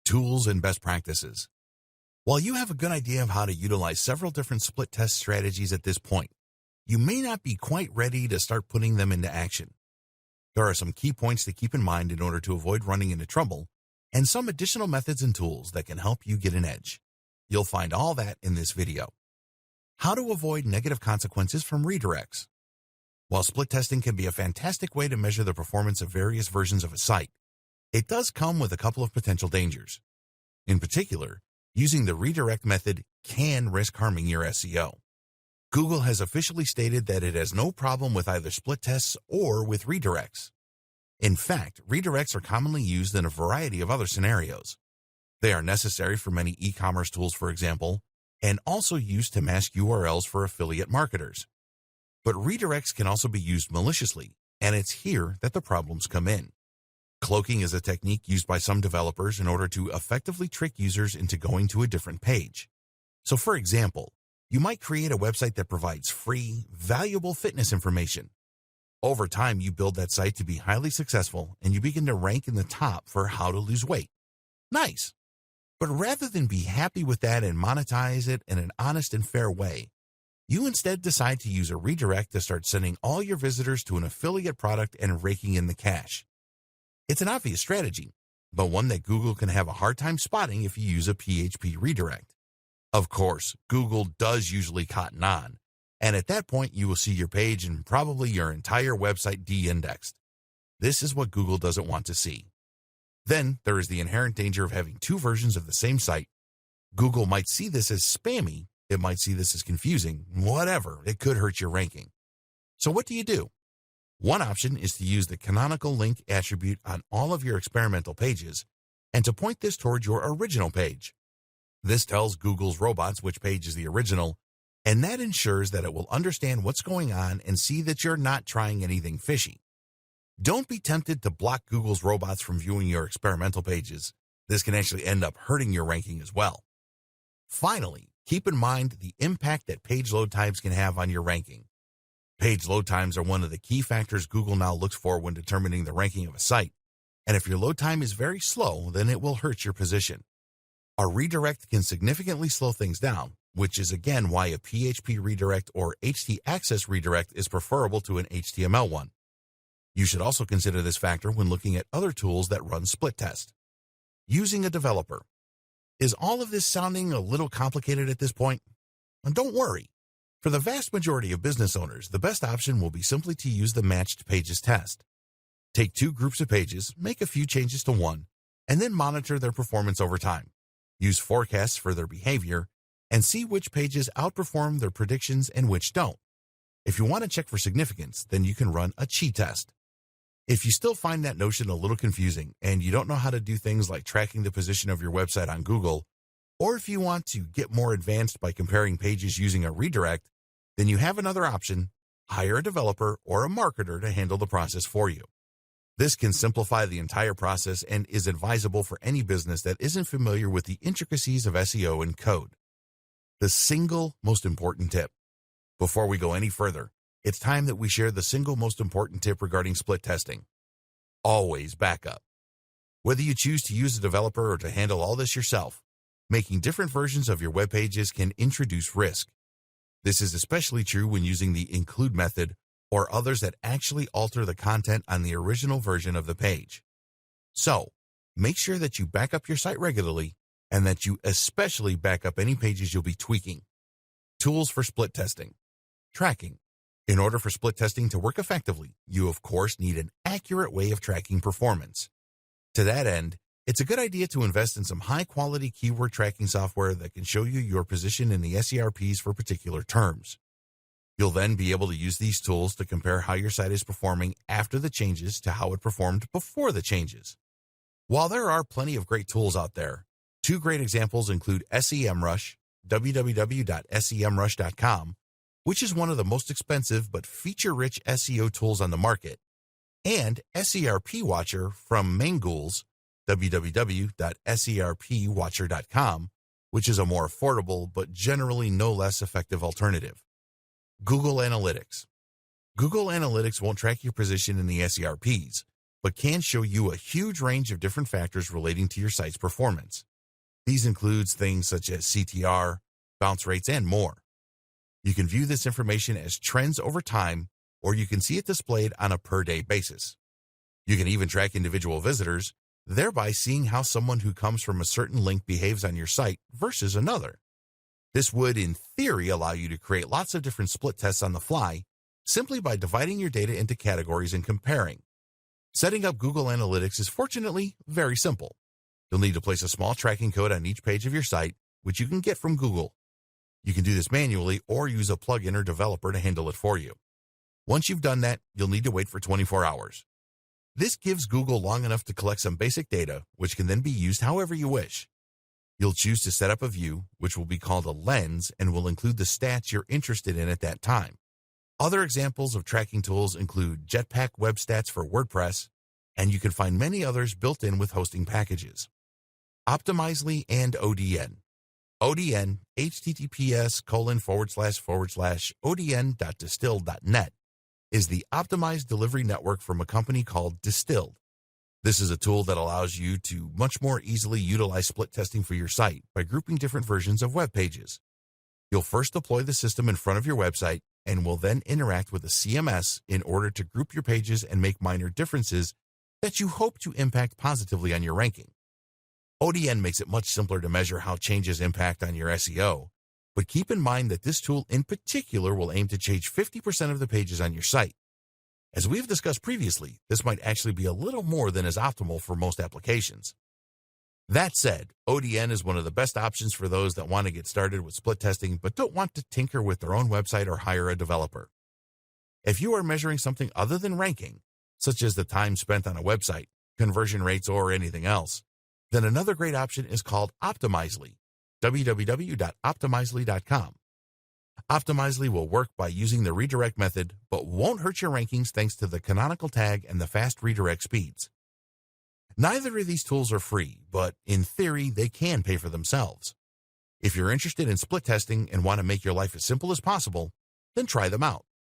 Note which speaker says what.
Speaker 1: Tools and best practices. While you have a good idea of how to utilize several different split test strategies at this point, you may not be quite ready to start putting them into action. There are some key points to keep in mind in order to avoid running into trouble, and some additional methods and tools that can help you get an edge. You'll find all that in this video. How to avoid negative consequences from redirects. While split testing can be a fantastic way to measure the performance of various versions of a site, it does come with a couple of potential dangers. In particular, using the redirect method can risk harming your SEO. Google has officially stated that it has no problem with either split tests or with redirects. In fact, redirects are commonly used in a variety of other scenarios. They are necessary for many e-commerce tools, for example, and also used to mask URLs for affiliate marketers. But redirects can also be used maliciously, and it's here that the problems come in. Cloaking is a technique used by some developers in order to effectively trick users into going to a different page. So, for example, you might create a website that provides free, valuable fitness information. Over time, you build that site to be highly successful, and you begin to rank in the top for how to lose weight. Nice! But rather than be happy with that and monetize it in an honest and fair way, you instead decide to use a redirect to start sending all your visitors to an affiliate product and raking in the cash. It's an obvious strategy, but one that Google can have a hard time spotting if you use a PHP redirect. Of course, Google does usually cotton on, and at that point you will see your page and probably your entire website de-indexed. This is what Google doesn't want to see. Then there is the inherent danger of having two versions of the same site. Google might see this as spammy, it might see this as confusing, whatever, it could hurt your ranking. So what do? One option is to use the canonical link attribute on all of your experimental pages and to point this towards your original page. This tells Google's robots which page is the original, and that ensures that it will understand what's going on and see that you're not trying anything fishy. Don't be tempted to block Google's robots from viewing your experimental pages. This can actually end up hurting your ranking as well. Finally, keep in mind the impact that page load times can have on your ranking. Page load times are one of the key factors Google now looks for when determining the ranking of a site, and if your load time is very slow, then it will hurt your position. A redirect can significantly slow things down, which is again why a PHP redirect or htaccess redirect is preferable to an HTML one. You should also consider this factor when looking at other tools that run split test. Using a developer. Is all of this sounding a little complicated at this point? And don't worry. For the vast majority of business owners, the best option will be simply to use the matched pages test. Take two groups of pages, make a few changes to one, and then monitor their performance over time. Use forecasts for their behavior, and see which pages outperform their predictions and which don't. If you want to check for significance, then you can run a chi test. If you still find that notion a little confusing and you don't know how to do things like tracking the position of your website on Google, or if you want to get more advanced by comparing pages using a redirect, then you have another option: hire a developer or a marketer to handle the process for you. This can simplify the entire process and is advisable for any business that isn't familiar with the intricacies of SEO and code. The single most important tip. Before we go any further, it's time that we share the single most important tip regarding split testing. Always back up. Whether you choose to use a developer or to handle all this yourself, making different versions of your web pages can introduce risk. This is especially true when using the include method or others that actually alter the content on the original version of the page. So, make sure that you back up your site regularly and that you especially back up any pages you'll be tweaking. Tools for split testing. Tracking. In order for split testing to work effectively, you of course need an accurate way of tracking performance. To that end, it's a good idea to invest in some high-quality keyword tracking software that can show you your position in the SERPs for particular terms. You'll then be able to use these tools to compare how your site is performing after the changes to how it performed before the changes. While there are plenty of great tools out there, two great examples include SEMrush, www.semrush.com, which is one of the most expensive but feature-rich SEO tools on the market, and SERP Watcher from Mangools, www.serpwatcher.com, which is a more affordable but generally no less effective alternative. Google Analytics. Google Analytics won't track your position in the SERPs, but can show you a huge range of different factors relating to your site's performance. These include things such as CTR, bounce rates, and more. You can view this information as trends over time, or you can see it displayed on a per-day basis. You can even track individual visitors, thereby seeing how someone who comes from a certain link behaves on your site versus another. This would, in theory, allow you to create lots of different split tests on the fly, simply by dividing your data into categories and comparing. Setting up Google Analytics is fortunately very simple. You'll need to place a small tracking code on each page of your site, which you can get from Google. You can do this manually or use a plugin or developer to handle it for you. Once you've done that, you'll need to wait for 24 hours. This gives Google long enough to collect some basic data, which can then be used however you wish. You'll choose to set up a view, which will be called a lens and will include the stats you're interested in at that time. Other examples of tracking tools include Jetpack Web Stats for WordPress, and you can find many others built in with hosting packages. Optimizely and ODN. ODN, https://odn.distill.net, is the optimized delivery network from a company called Distilled. This is a tool that allows you to much more easily utilize split testing for your site by grouping different versions of web pages. You'll first deploy the system in front of your website and will then interact with a CMS in order to group your pages and make minor differences that you hope to impact positively on your ranking. ODN makes it much simpler to measure how changes impact on your SEO, but keep in mind that this tool in particular will aim to change 50% of the pages on your site. As we've discussed previously, this might actually be a little more than is optimal for most applications. That said, ODN is one of the best options for those that want to get started with split testing but don't want to tinker with their own website or hire a developer. If you are measuring something other than ranking, such as the time spent on a website, conversion rates, or anything else, then another great option is called Optimizely, www.optimizely.com. Optimizely will work by using the redirect method, but won't hurt your rankings thanks to the canonical tag and the fast redirect speeds. Neither of these tools are free, but in theory, they can pay for themselves. If you're interested in split testing and want to make your life as simple as possible, then try them out.